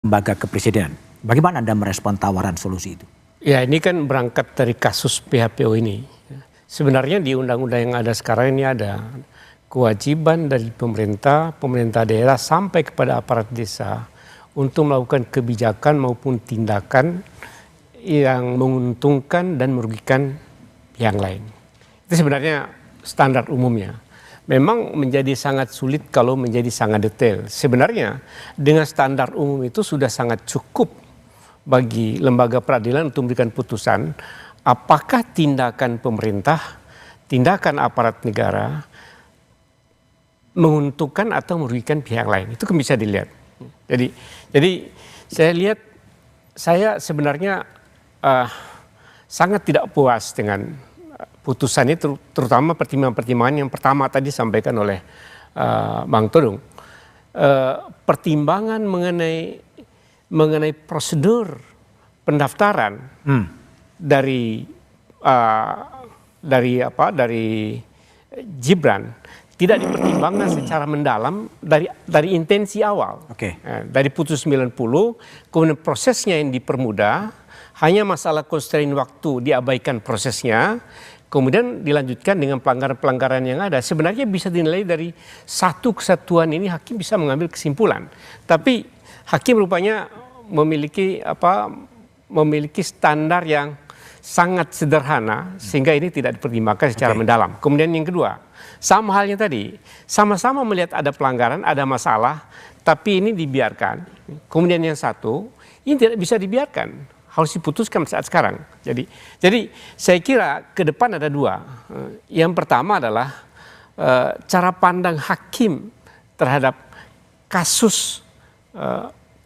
lembaga kepresidenan. Bagaimana Anda merespon tawaran solusi itu? Ya, ini kan berangkat dari kasus PHPO ini. Sebenarnya di undang-undang yang ada sekarang ini ada kewajiban dari pemerintah daerah sampai kepada aparat desa untuk melakukan kebijakan maupun tindakan yang menguntungkan dan merugikan pihak lain. Itu sebenarnya standar umumnya. Memang menjadi sangat sulit kalau menjadi sangat detail. Sebenarnya dengan standar umum itu sudah sangat cukup bagi lembaga peradilan untuk memberikan putusan apakah tindakan pemerintah, tindakan aparat negara menguntungkan atau merugikan pihak lain. Itu kan bisa dilihat. Jadi saya lihat, saya sebenarnya sangat tidak puas dengan putusan itu, terutama pertimbangan-pertimbangan yang pertama tadi disampaikan oleh Bang Todung. Pertimbangan mengenai prosedur pendaftaran dari Gibran tidak dipertimbangkan secara mendalam dari intensi awal. Dari putus 90, kemudian prosesnya yang dipermudah, hanya masalah constraint waktu diabaikan prosesnya, kemudian dilanjutkan dengan pelanggaran-pelanggaran yang ada. Sebenarnya bisa dinilai dari satu kesatuan ini hakim bisa mengambil kesimpulan. Tapi hakim rupanya memiliki standar yang sangat sederhana sehingga ini tidak dipertimbangkan secara mendalam. Kemudian yang kedua, sama halnya tadi, sama-sama melihat ada pelanggaran, ada masalah, tapi ini dibiarkan. Kemudian yang satu, ini tidak bisa dibiarkan, harus diputuskan saat sekarang. Jadi saya kira ke depan ada dua. Yang pertama adalah cara pandang hakim terhadap kasus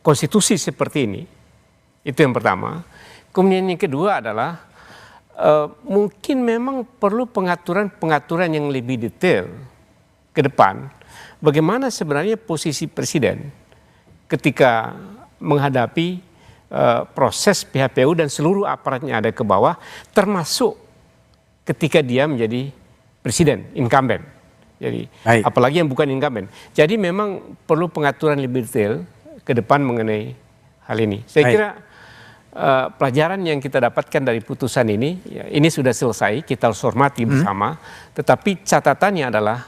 konstitusi seperti ini. Itu yang pertama. Kemudian yang kedua adalah mungkin memang perlu pengaturan yang lebih detail ke depan. Bagaimana sebenarnya posisi presiden ketika menghadapi proses PHPU dan seluruh aparatnya ada ke bawah, termasuk ketika dia menjadi presiden, incumbent. Jadi apalagi yang bukan incumbent. Jadi memang perlu pengaturan lebih detail ke depan mengenai hal ini. Saya kira pelajaran yang kita dapatkan dari putusan ini, ya, ini sudah selesai, kita harus hormati bersama. Tetapi catatannya adalah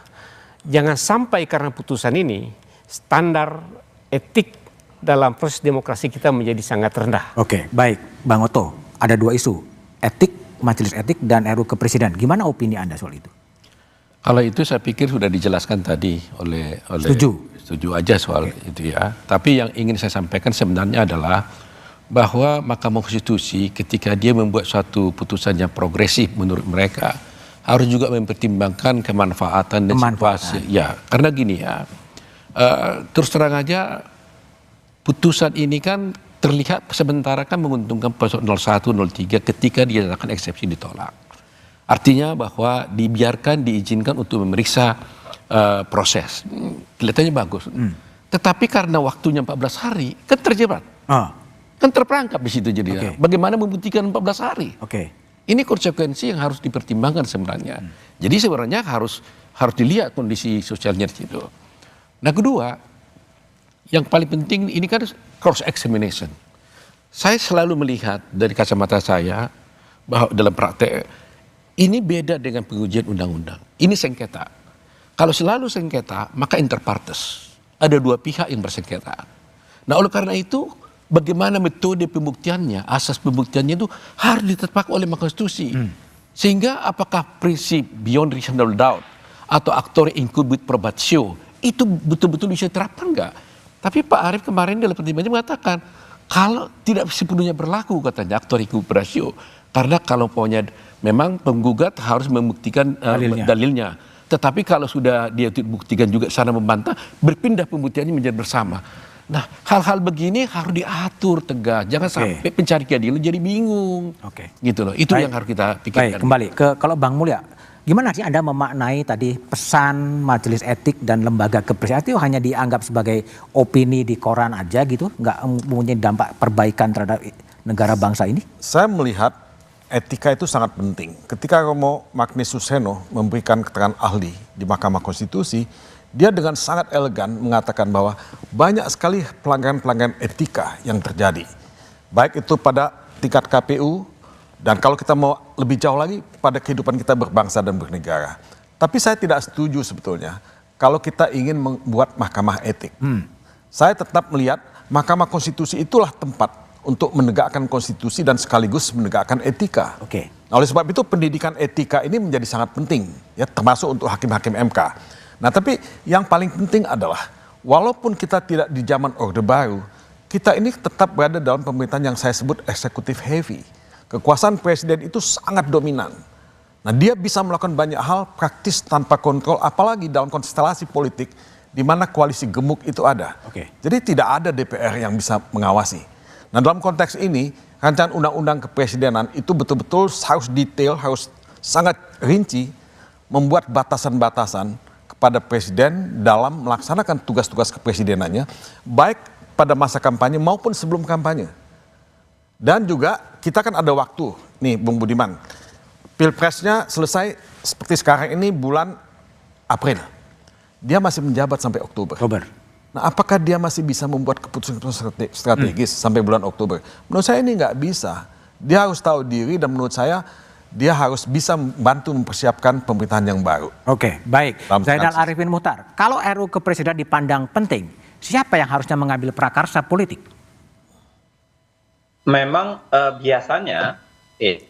jangan sampai karena putusan ini standar etik dalam proses demokrasi kita menjadi sangat rendah. Oke, baik, Bang Oto, ada dua isu, etik, majelis etik dan RUU Kepresidenan. Gimana opini Anda soal itu? Kalau itu saya pikir sudah dijelaskan tadi oleh setuju aja soal itu ya. Tapi yang ingin saya sampaikan sebenarnya adalah bahwa Mahkamah Konstitusi ketika dia membuat suatu putusan yang progresif menurut mereka harus juga mempertimbangkan kemanfaatan dan situasi. Ya, karena gini ya, terus terang aja putusan ini kan terlihat sementara kan menguntungkan pasal 01, 03 ketika dinyatakan eksepsi ditolak. Artinya bahwa dibiarkan, diizinkan untuk memeriksa proses. Kelihatannya bagus. Tetapi karena waktunya 14 hari, kan terjebak. Kan terperangkap di situ jadi. Bagaimana membuktikan 14 hari? Ini konsekuensi yang harus dipertimbangkan sebenarnya. Jadi sebenarnya harus dilihat kondisi sosialnya di situ. Nah kedua, yang paling penting ini kan cross examination. Saya selalu melihat dari kacamata saya bahwa dalam praktek ini beda dengan pengujian undang-undang. Ini sengketa. Kalau selalu sengketa, maka inter partes. Ada dua pihak yang bersengketa. Nah oleh karena itu, bagaimana metode pembuktiannya, asas pembuktiannya itu harus ditetapkan oleh Mahkamah Konstitusi. Sehingga apakah prinsip beyond reasonable doubt atau actore incumbit probatio itu betul-betul bisa diterapkan enggak? Tapi Pak Arief kemarin dalam pertimbangannya mengatakan kalau tidak sepenuhnya berlaku katanya actore incumbit probatio. Karena kalau pokoknya memang penggugat harus membuktikan dalilnya. Tetapi kalau sudah dia buktikan juga sana membantah, berpindah pembuktiannya menjadi bersama. Nah, hal-hal begini harus diatur tegas. Jangan sampai pencari keadilan jadi bingung. Gitu loh. Itu yang harus kita pikirkan. Baik, kembali ke kalau Bang Mulya, gimana sih Anda memaknai tadi pesan majelis etik dan lembaga kepresidenan itu hanya dianggap sebagai opini di koran aja gitu, nggak mempunyai dampak perbaikan terhadap negara bangsa ini? Saya melihat etika itu sangat penting. Ketika Romo Magnis Suseno memberikan keterangan ahli di Mahkamah Konstitusi, dia dengan sangat elegan mengatakan bahwa banyak sekali pelanggaran-pelanggaran etika yang terjadi. Baik itu pada tingkat KPU, dan kalau kita mau lebih jauh lagi pada kehidupan kita berbangsa dan bernegara. Tapi saya tidak setuju sebetulnya kalau kita ingin membuat mahkamah etik. Saya tetap melihat Mahkamah Konstitusi itulah tempat untuk menegakkan konstitusi dan sekaligus menegakkan etika. Oke. Nah, oleh sebab itu pendidikan etika ini menjadi sangat penting, ya, termasuk untuk hakim-hakim MK. Nah, tapi yang paling penting adalah walaupun kita tidak di zaman Orde Baru, kita ini tetap berada dalam pemerintahan yang saya sebut eksekutif heavy. Kekuasaan presiden itu sangat dominan. Nah, dia bisa melakukan banyak hal praktis tanpa kontrol, apalagi dalam konstelasi politik di mana koalisi gemuk itu ada. Oke. Jadi tidak ada DPR yang bisa mengawasi. Nah, dalam konteks ini, rancangan undang-undang kepresidenan itu betul-betul harus detail, harus sangat rinci, membuat batasan-batasan kepada presiden dalam melaksanakan tugas-tugas kepresidenannya, baik pada masa kampanye maupun sebelum kampanye. Dan juga kita kan ada waktu, nih Bung Budiman, Pilpresnya selesai seperti sekarang ini bulan April. Dia masih menjabat sampai Oktober. Nah, apakah dia masih bisa membuat keputusan strategis sampai bulan Oktober? Menurut saya ini nggak bisa. Dia harus tahu diri dan menurut saya dia harus bisa membantu mempersiapkan pemerintahan yang baru. Oke, baik. Zainal Arifin Muchtar, kalau RUU Kepresidenan dipandang penting, siapa yang harusnya mengambil prakarsa politik? Memang biasanya,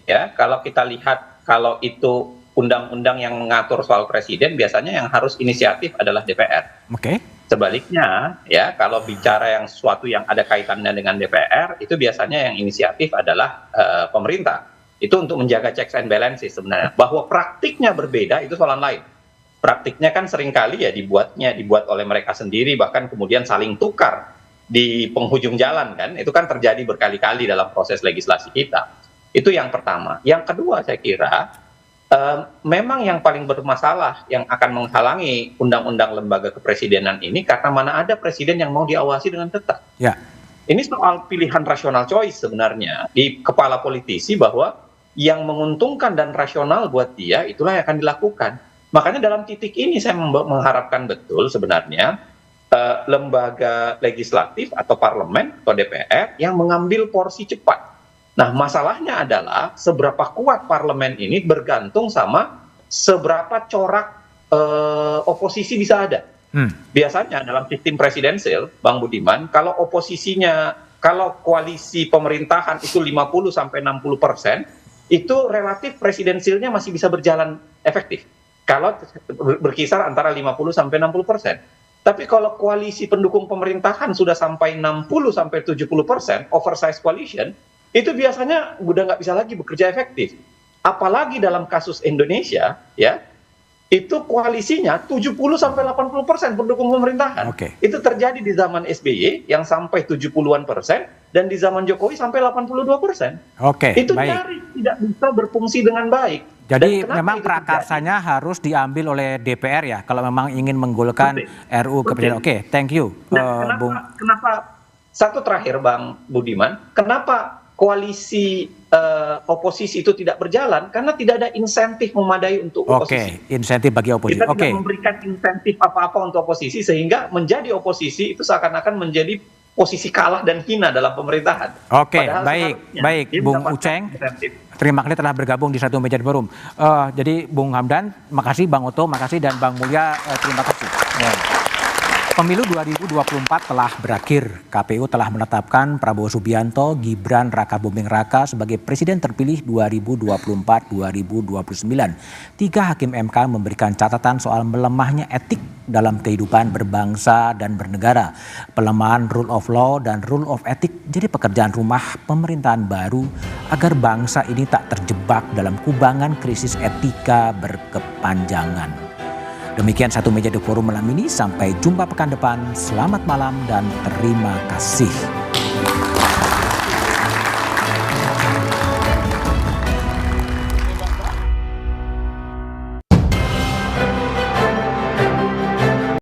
ya kalau kita lihat kalau itu undang-undang yang mengatur soal presiden, biasanya yang harus inisiatif adalah DPR. Oke. Sebaliknya, ya kalau bicara yang sesuatu yang ada kaitannya dengan DPR, itu biasanya yang inisiatif adalah pemerintah. Itu untuk menjaga checks and balances sebenarnya. Bahwa praktiknya berbeda itu soalan lain. Praktiknya kan seringkali ya dibuat oleh mereka sendiri, bahkan kemudian saling tukar di penghujung jalan kan. Itu kan terjadi berkali-kali dalam proses legislasi kita. Itu yang pertama. Yang kedua saya kira, memang yang paling bermasalah yang akan menghalangi undang-undang lembaga kepresidenan ini karena mana ada presiden yang mau diawasi dengan ketat. Ya. Ini soal pilihan rasional choice sebenarnya di kepala politisi bahwa yang menguntungkan dan rasional buat dia itulah yang akan dilakukan. Makanya dalam titik ini saya mengharapkan betul sebenarnya lembaga legislatif atau parlemen atau DPR yang mengambil porsi cepat. Nah, masalahnya adalah seberapa kuat parlemen ini bergantung sama seberapa corak oposisi bisa ada. Biasanya dalam sistem presidensial, Bang Budiman, kalau koalisi pemerintahan itu 50-60%, itu relatif presidensialnya masih bisa berjalan efektif. Kalau berkisar antara 50-60%. Tapi kalau koalisi pendukung pemerintahan sudah sampai 60-70%, oversize coalition, itu biasanya udah nggak bisa lagi bekerja efektif. Apalagi dalam kasus Indonesia, ya, itu koalisinya 70-80% pendukung pemerintahan. Itu terjadi di zaman SBY yang sampai 70-an% dan di zaman Jokowi sampai 82%. Itu nyaris tidak bisa berfungsi dengan baik. Jadi memang prakarsanya harus diambil oleh DPR ya, kalau memang ingin menggolkan RUU Kepresidenan. Oke, thank you, Bung. Kenapa? Satu terakhir, Bang Budiman, kenapa koalisi oposisi itu tidak berjalan? Karena tidak ada insentif memadai untuk oposisi. Insentif bagi oposisi. Kita tidak memberikan insentif apa-apa untuk oposisi sehingga menjadi oposisi itu seakan-akan menjadi posisi kalah dan hina dalam pemerintahan. Baik, Bung Uceng. Terima kasih telah bergabung di Satu Meja Forum. Jadi Bung Hamdan, makasih, Bang Oto, makasih, dan Bang Mulya, terima kasih. Pemilu 2024 telah berakhir. KPU telah menetapkan Prabowo Subianto, Gibran Rakabuming Raka sebagai Presiden terpilih 2024-2029. 3 hakim MK memberikan catatan soal melemahnya etik dalam kehidupan berbangsa dan bernegara. Pelemahan rule of law dan rule of ethic jadi pekerjaan rumah pemerintahan baru agar bangsa ini tak terjebak dalam kubangan krisis etika berkepanjangan. Demikian Satu Meja The Forum malam ini. Sampai jumpa pekan depan. Selamat malam dan terima kasih.